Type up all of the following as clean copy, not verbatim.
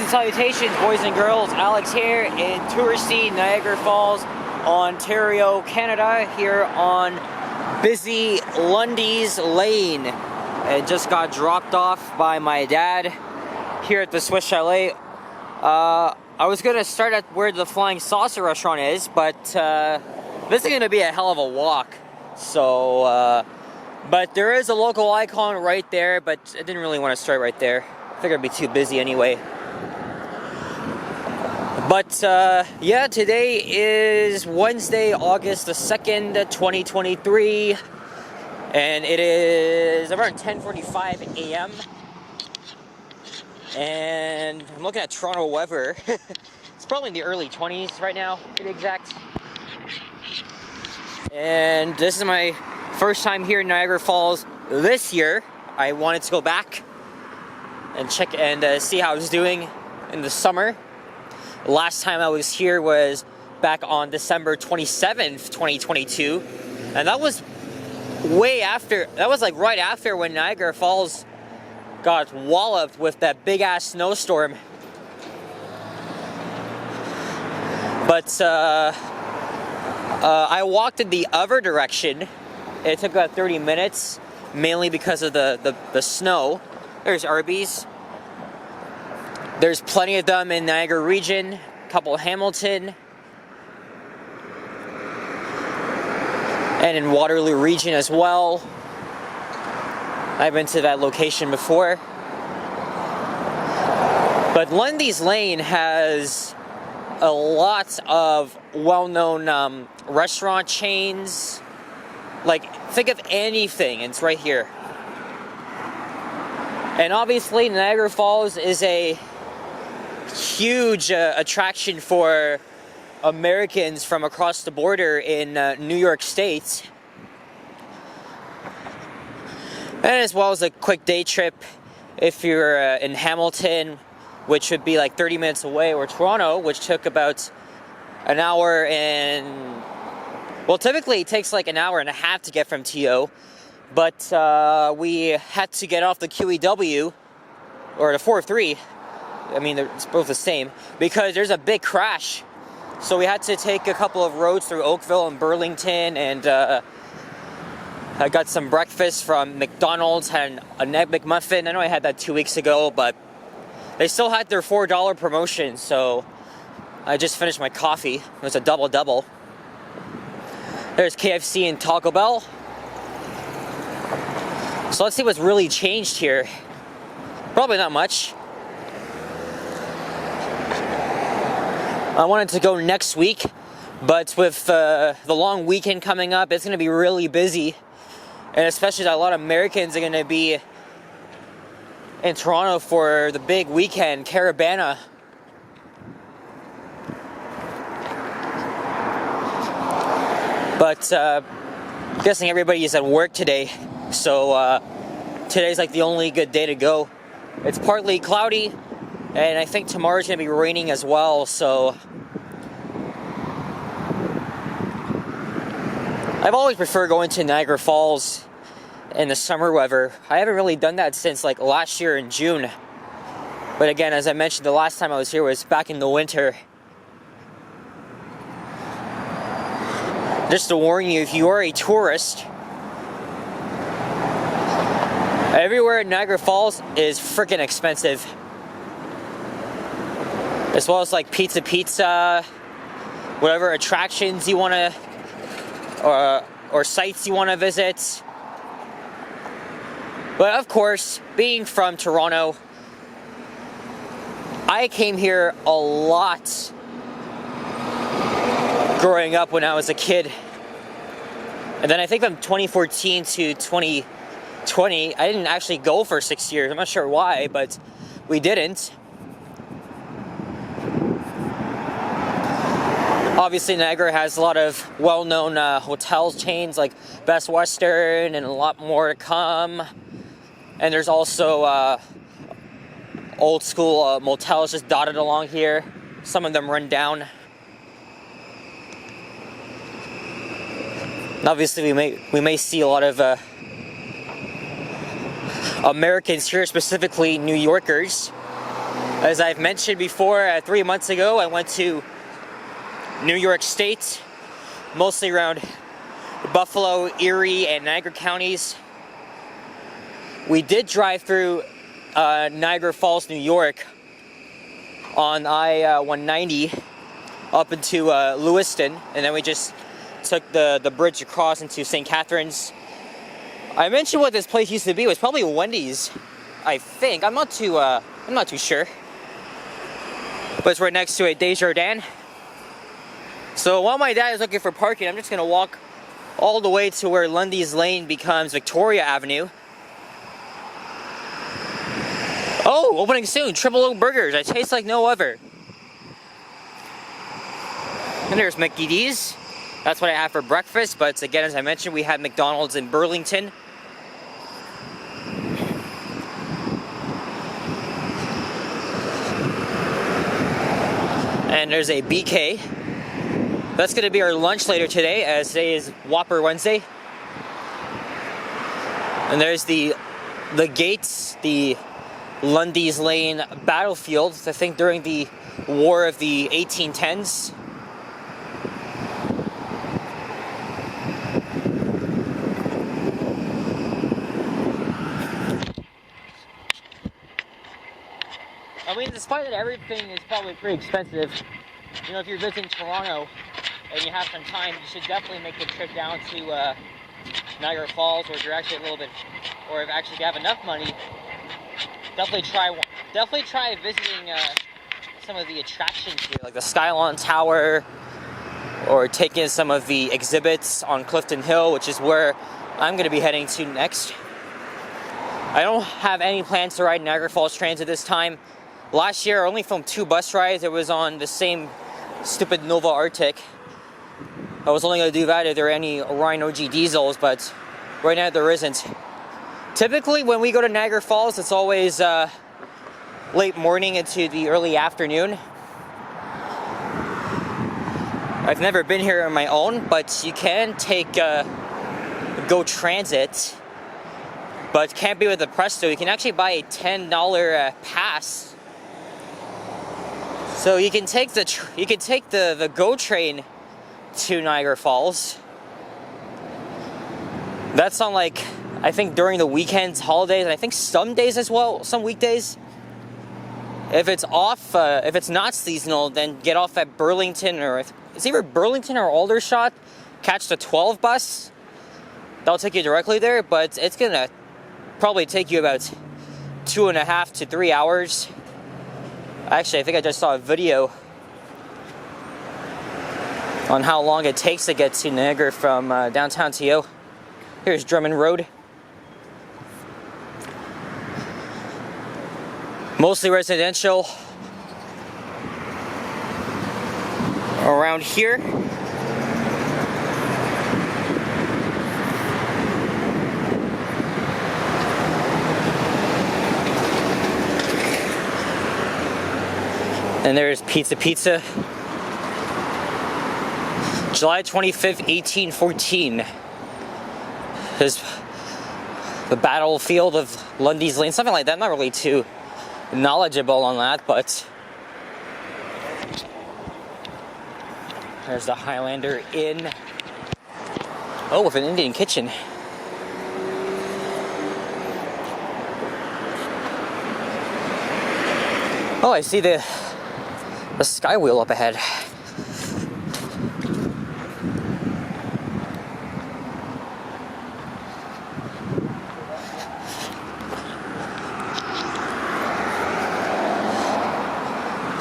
Salutations, boys and girls. Alex here in touristy Niagara Falls, Ontario, Canada, here on busy Lundy's Lane. It just got dropped off by my dad here at the Swiss Chalet. I was gonna start at where the Flying Saucer restaurant is, but this is gonna be a hell of a walk. So, but there is a local icon right there, but I didn't really want to start right there. I figured I'd be too busy anyway. But yeah, today is Wednesday, August the 2nd, 2023, and it is around 10:45 a.m. and I'm looking at Toronto weather. It's probably in the early 20s right now, to be exact. And this is my first time here in Niagara Falls this year. I wanted to go back and check and see how I was doing in the summer. Last time I was here was back on December 27th, 2022, and that was way after, that was like right after when Niagara Falls got walloped with that big ass snowstorm. But I walked in the other direction. It took about 30 minutes, mainly because of the snow. There's Arby's. There's plenty of them in Niagara region, a couple Hamilton, and in Waterloo region as well. I've been to that location before. But Lundy's Lane has a lot of well-known restaurant chains. Like, think of anything, it's right here. And obviously Niagara Falls is a huge attraction for Americans from across the border in New York State, and as well as a quick day trip if you're in Hamilton, which would be like 30 minutes away, or Toronto, which took about an hour and, well, typically it takes like an hour and a half to get from TO, but we had to get off the QEW or the 403. I mean, it's both the same, because there's a big crash. So we had to take a couple of roads through Oakville and Burlington, and I got some breakfast from McDonald's, had an Egg McMuffin. I know I had that 2 weeks ago, but they still had their $4 promotion, so I just finished my coffee. It was a double-double. There's KFC and Taco Bell. So let's see what's really changed here. Probably not much. I wanted to go next week, but with the long weekend coming up, it's going to be really busy. And especially a lot of Americans are going to be in Toronto for the big weekend, Caravana. But I'm guessing everybody is at work today, so today's like the only good day to go. It's partly cloudy, and I think tomorrow's going to be raining as well, so I've always preferred going to Niagara Falls in the summer weather. I haven't really done that since like last year in June. But again, as I mentioned, the last time I was here was back in the winter. Just to warn you, if you are a tourist, everywhere in Niagara Falls is freaking expensive. As well as like pizza, whatever attractions you want to, or sites you want to visit. But of course, being from Toronto, I came here a lot growing up when I was a kid. And then I think from 2014 to 2020, I didn't actually go for 6 years. I'm not sure why, but we didn't. Obviously, Niagara has a lot of well-known hotel chains like Best Western, and a lot more to come. And there's also old school motels just dotted along here. Some of them run down. And obviously, we may see a lot of Americans here, specifically New Yorkers. As I've mentioned before, 3 months ago I went to New York State, mostly around Buffalo, Erie, and Niagara counties. We did drive through Niagara Falls, New York on I-190 up into Lewiston, and then we just took the bridge across into St. Catharines. I mentioned what this place used to be. It was probably Wendy's, I think. I'm not too sure. But it's right next to a Desjardins. So while my dad is looking for parking, I'm just gonna walk all the way to where Lundy's Lane becomes Victoria Avenue. Oh, opening soon, Triple Oak Burgers. I taste like no other. And there's Mickey D's. That's what I had for breakfast, but again, as I mentioned, we had McDonald's in Burlington. And there's a BK. That's going to be our lunch later today, as today is Whopper Wednesday. And there's the gates, the Lundy's Lane battlefield, I think during the War of the 1810s. I mean, despite that everything is probably pretty expensive, you know, if you're visiting Toronto and you have some time, you should definitely make the trip down to Niagara Falls, or if you're actually a little bit, or if actually you have enough money, definitely try visiting some of the attractions here, like the Skyline Tower, or taking some of the exhibits on Clifton Hill, which is where I'm going to be heading to next. I don't have any plans to ride Niagara Falls Transit this time. Last year I only filmed 2 bus rides. It was on the same stupid Nova Arctic. I was only going to do that if there were any Orion OG diesels, but right now there isn't. Typically when we go to Niagara Falls, it's always late morning into the early afternoon. I've never been here on my own, but you can take Go Transit, but can't be with the Presto. You can actually buy a $10 pass. So you can take the GO train to Niagara Falls. That's on, like, I think during the weekends, holidays, and I think some days as well, some weekdays. If it's off, if it's not seasonal, then get off at Burlington, or it's either Burlington or Aldershot. Catch the 12 bus. That'll take you directly there, but it's gonna probably take you about 2.5 to 3 hours. Actually, I think I just saw a video on how long it takes to get to Niagara from downtown TO. Here's Drummond Road. Mostly residential around here. And there's Pizza. July 25th, 1814 is the battlefield of Lundy's Lane, something like that. I'm not really too knowledgeable on that, but there's the Highlander Inn. Oh, with an Indian kitchen. Oh, I see the Skywheel up ahead.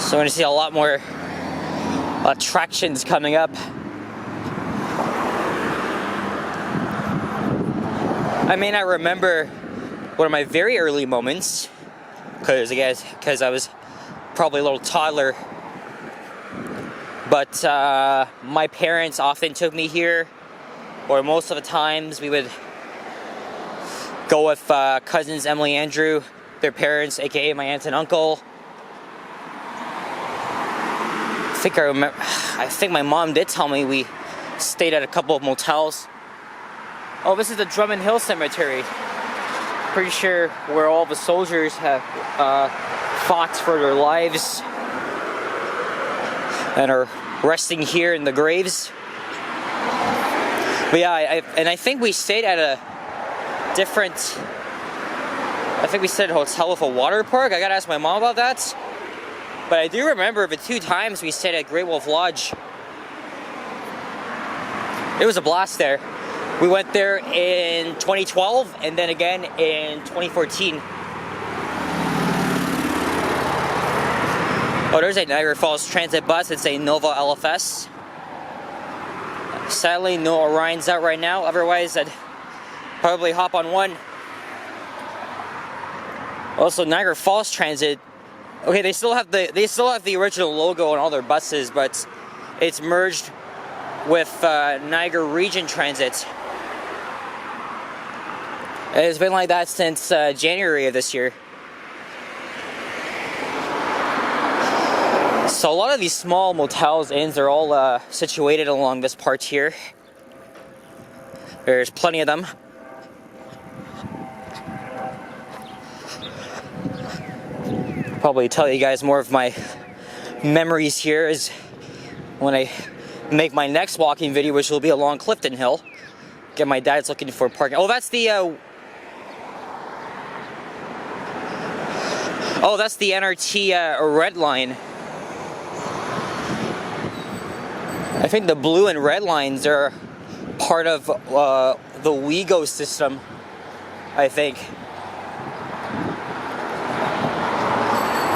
So we're going to see a lot more attractions coming up. I may not remember one of my very early moments, because I was probably a little toddler, but my parents often took me here, or most of the times we would go with cousins Emily and Andrew, their parents, aka my aunt and uncle. I think my mom did tell me we stayed at a couple of motels. Oh, this is the Drummond Hill Cemetery. Pretty sure where all the soldiers have fought for their lives and are resting here in the graves. But yeah, I think we stayed at a different, I think we stayed at a hotel with a water park. I gotta ask my mom about that. But I do remember the 2 times we stayed at Great Wolf Lodge. It was a blast there. We went there in 2012 and then again in 2014. Oh, there's a Niagara Falls Transit bus. It's a Nova LFS. Sadly, no Orion's out right now. Otherwise, I'd probably hop on one. Also, Niagara Falls Transit. Okay, they still have the original logo on all their buses, but it's merged with Niagara Region Transit. It's been like that since January of this year. So a lot of these small motels, inns, are all situated along this part here. There's plenty of them. Probably tell you guys more of my memories here is when I make my next walking video, which will be along Clifton Hill. Get my dad's looking for parking. Oh, that's the that's the NRT red line. I think the blue and red lines are part of the WeGo system, I think.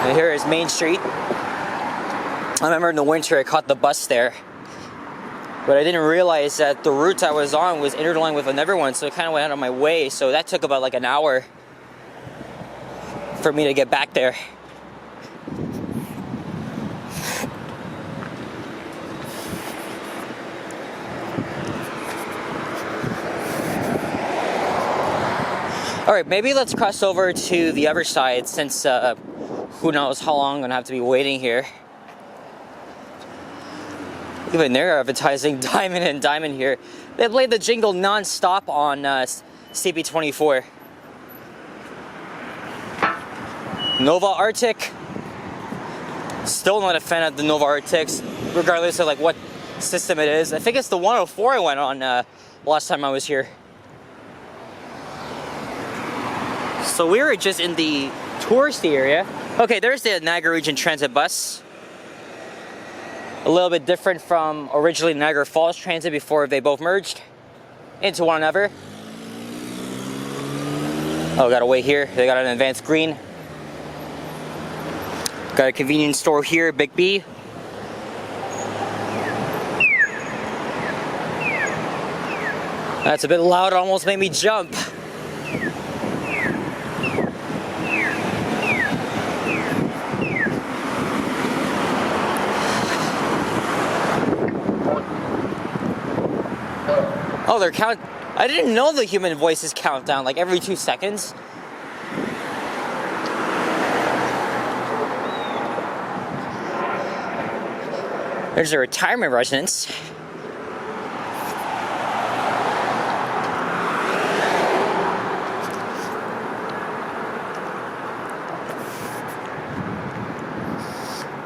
And here is Main Street. I remember in the winter I caught the bus there, but I didn't realize that the route I was on was interlined with another one, so it kind of went out of my way. So that took about like an hour for me to get back there. Alright, maybe let's cross over to the other side since who knows how long I'm going to have to be waiting here. Even they're advertising Diamond and Diamond here. They played the jingle non-stop on CP24. Nova Arctic. Still not a fan of the Nova Arctics, regardless of like what system it is. I think it's the 104 I went on last time I was here. So we were just in the touristy area. Okay, there's the Niagara Region Transit bus. A little bit different from originally Niagara Falls Transit before they both merged into one another. Oh, gotta wait here. They got an advanced green. Got a convenience store here, Big B. That's a bit loud, it almost made me jump. Oh, they're count. I didn't know the human voices count down like every 2 seconds. There's a retirement residence.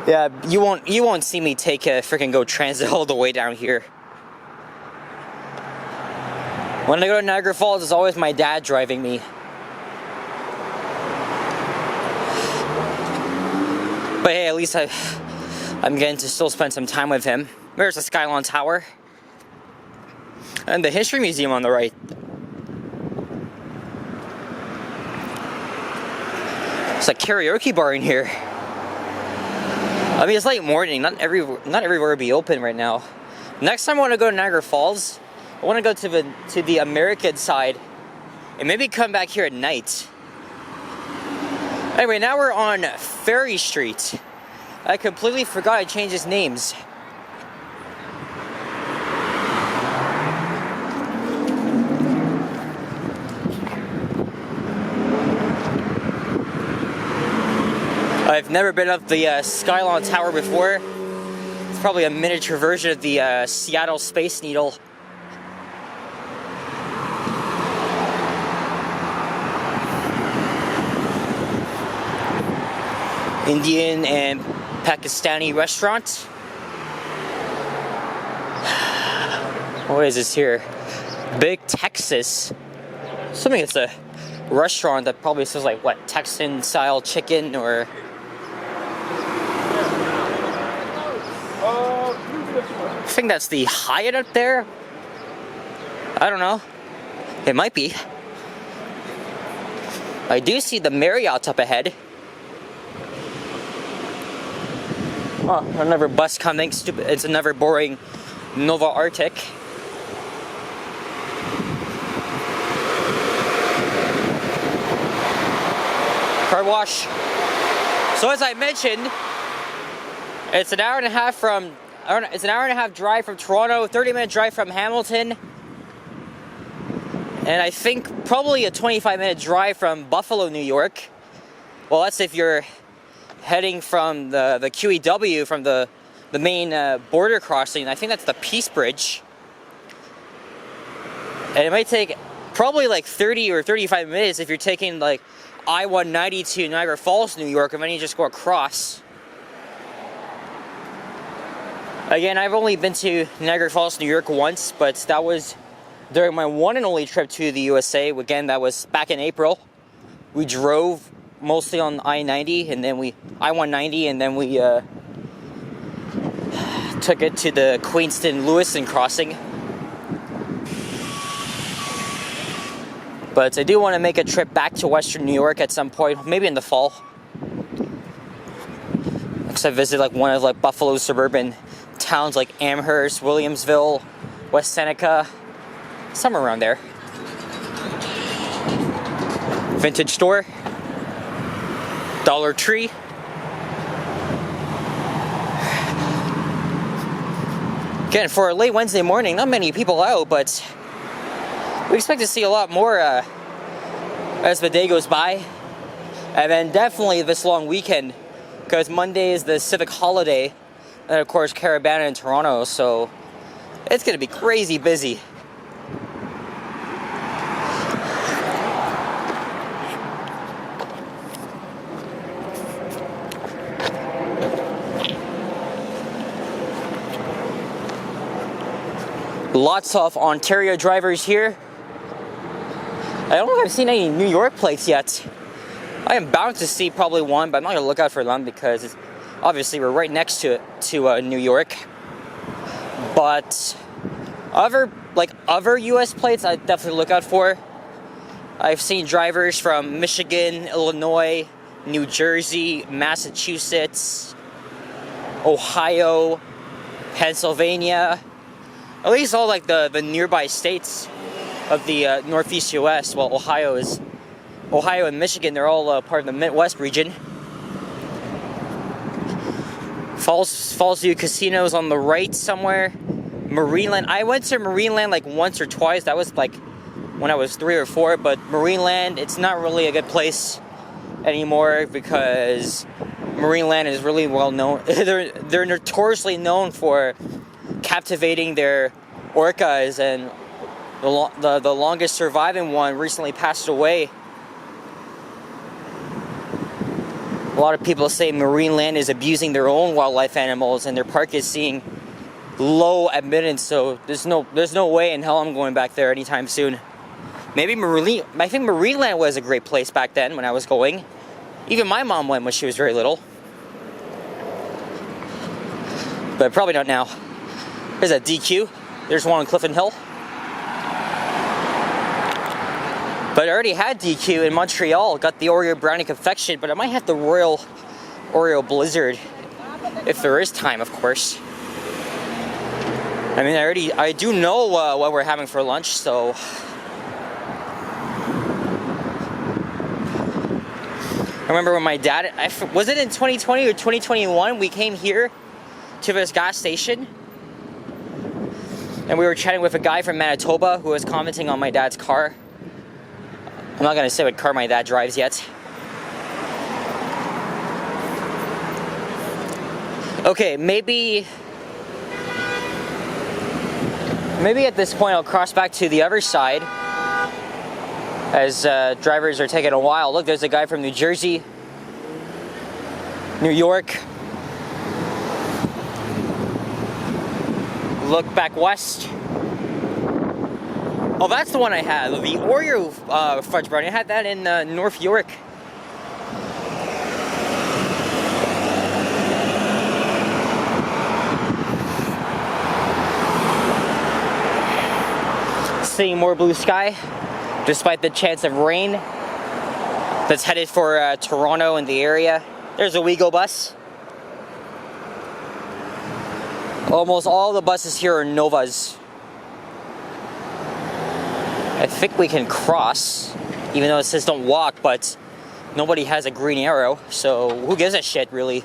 Yeah, you won't see me take a freaking Go Transit all the way down here. When I go to Niagara Falls, it's always my dad driving me. But hey, at least I'm getting to still spend some time with him. There's the Skylon Tower. And the History Museum on the right. It's a karaoke bar in here. I mean, it's late morning. Not everywhere will be open right now. Next time I want to go to Niagara Falls, I want to go to the American side and maybe come back here at night. Anyway, now we're on Ferry Street. I completely forgot I changed its names. I've never been up the Skylon Tower before. It's probably a miniature version of the Seattle Space Needle. Indian and Pakistani restaurant. What is this here? Big Texas. Assuming it's a restaurant that probably says like what, Texan style chicken or. I think that's the Hyatt up there. I don't know. It might be. I do see the Marriott up ahead. Oh, another bus coming. Stupid. It's another boring Nova Arctic. Car wash. So as I mentioned, it's an hour and a half drive from Toronto, 30-minute drive from Hamilton, and I think probably a 25-minute drive from Buffalo, New York. Well, that's if you're heading from the QEW, from the main border crossing. I think that's the Peace Bridge. And it might take probably like 30 or 35 minutes if you're taking like I-190 to Niagara Falls, New York, and then you just go across. Again, I've only been to Niagara Falls, New York once, but that was during my one and only trip to the USA. Again, that was back in April. We drove mostly on I-90 and then I-190, and then we took it to the Queenston-Lewiston crossing. But I do want to make a trip back to Western New York at some point, maybe in the fall. Because I visit like one of like Buffalo's suburban towns like Amherst, Williamsville, West Seneca, somewhere around there. Vintage store, Dollar Tree. Again, for a late Wednesday morning, not many people out, but we expect to see a lot more as the day goes by. And then definitely this long weekend, because Monday is the civic holiday, and of course Caribana in Toronto, so it's going to be crazy busy. Lots of Ontario drivers here. I don't know if I've seen any New York plates yet. I am bound to see probably one, but I'm not going to look out for them because obviously we're right next to New York. But other US plates I definitely look out for. I've seen drivers from Michigan, Illinois, New Jersey, Massachusetts, Ohio, Pennsylvania. At least all like the nearby states of the Northeast US. Well, Ohio and Michigan, they're all part of the Midwest region. Fallsview Casino's on the right somewhere. Marineland. I went to Marineland like once or twice. That was like when I was 3 or 4. But Marineland, it's not really a good place anymore because Marineland is really well known. They're notoriously known for captivating their orcas, and the longest surviving one recently passed away. A lot of people say Marineland is abusing their own wildlife animals, and their park is seeing low admittance. So there's no way in hell I'm going back there anytime soon. I think Marineland was a great place back then when I was going. Even my mom went when she was very little, but probably not now. There's a DQ. There's one on Clifton Hill. But I already had DQ in Montreal. Got the Oreo brownie confection, but I might have the Royal Oreo Blizzard if there is time, of course. I mean, I do know what we're having for lunch, so. I remember when my dad, was it in 2020 or 2021, we came here to this gas station. And we were chatting with a guy from Manitoba who was commenting on my dad's car. I'm not going to say what car my dad drives yet. Okay, maybe at this point I'll cross back to the other side as drivers are taking a while. Look, there's a guy from New Jersey. New York. Look back west. Oh, that's the one I had. The Oreo fudge brownie. I had that in North York. Seeing more blue sky, despite the chance of rain that's headed for Toronto and the area. There's a WeGo bus. Almost all the buses here are Novas. I think we can cross, even though it says don't walk, but nobody has a green arrow, so who gives a shit, really?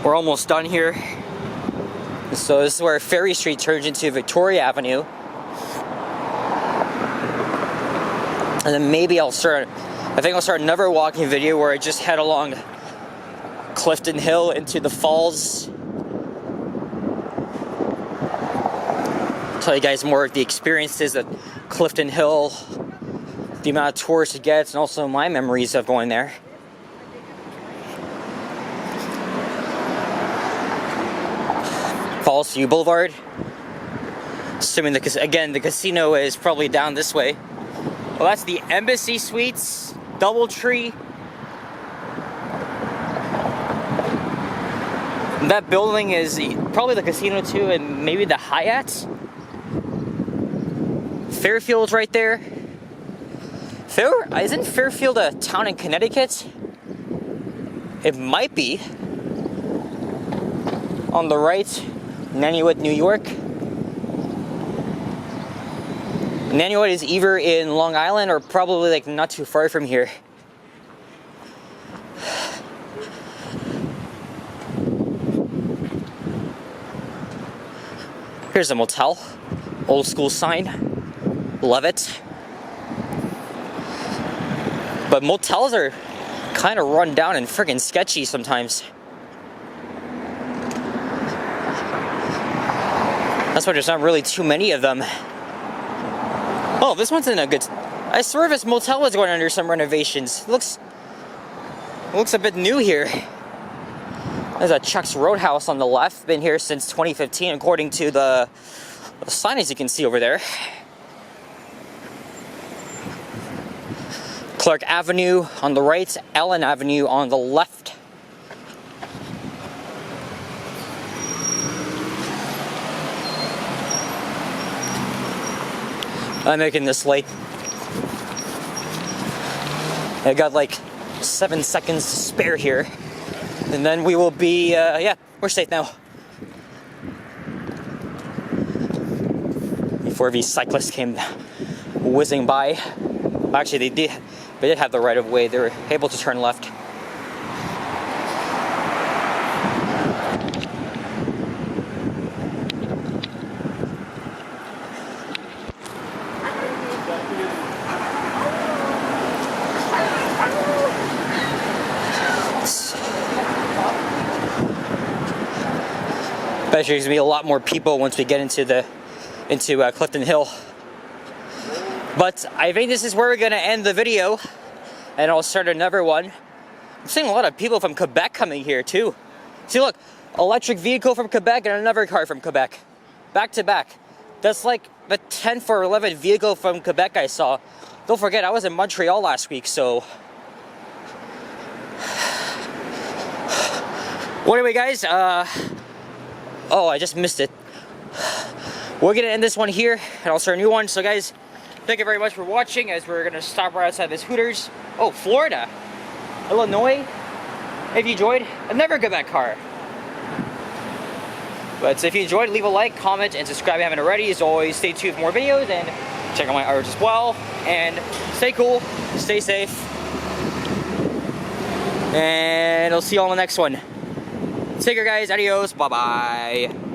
We're almost done here. So this is where Ferry Street turns into Victoria Avenue. And then maybe I think I'll start another walking video where I just head along Clifton Hill into the falls. Tell you guys more of the experiences at Clifton Hill, the amount of tourists it gets, and also my memories of going there. Falls View Boulevard. Assuming the casino is probably down this way. Well, that's the Embassy Suites, Doubletree. That building is probably the casino too, and maybe the Hyatt. Fairfield's right there. Isn't Fairfield a town in Connecticut? It might be. On the right, Nanuet, New York. Nanuet is either in Long Island or probably like not too far from here. Here's a motel. Old school sign. Love it. But motels are kind of run down and friggin' sketchy sometimes. That's why there's not really too many of them. Oh, this one's in a good... I swear this motel is going under some renovations. It looks a bit new here. There's a Chuck's Roadhouse on the left. Been here since 2015, according to the sign, as you can see over there. Clark Avenue on the right, Ellen Avenue on the left. I'm making this late. I got like 7 seconds to spare here. And then we will be, yeah, we're safe now. Before these cyclists came whizzing by. Actually, they did have the right of way. They were able to turn left. Bet there's gonna be a lot more people once we get into Clifton Hill. But I think this is where we're gonna end the video, and I'll start another one. I'm seeing a lot of people from Quebec coming here too. See, look, electric vehicle from Quebec and another car from Quebec, back to back. That's like the 10th or 11th vehicle from Quebec I saw. Don't forget, I was in Montreal last week, so. Well, anyway, guys, oh, I just missed it. We're gonna end this one here, and I'll start a new one. So, guys, thank you very much for watching, as we're gonna stop right outside this Hooters. Oh, Florida, Illinois. If you enjoyed, another Quebec car. But if you enjoyed, leave a like, comment, and subscribe if you haven't already. As always, stay tuned for more videos, and check out my art as well. And stay cool, stay safe, and I'll see you all in the next one. Take care, guys. Adios. Bye-bye.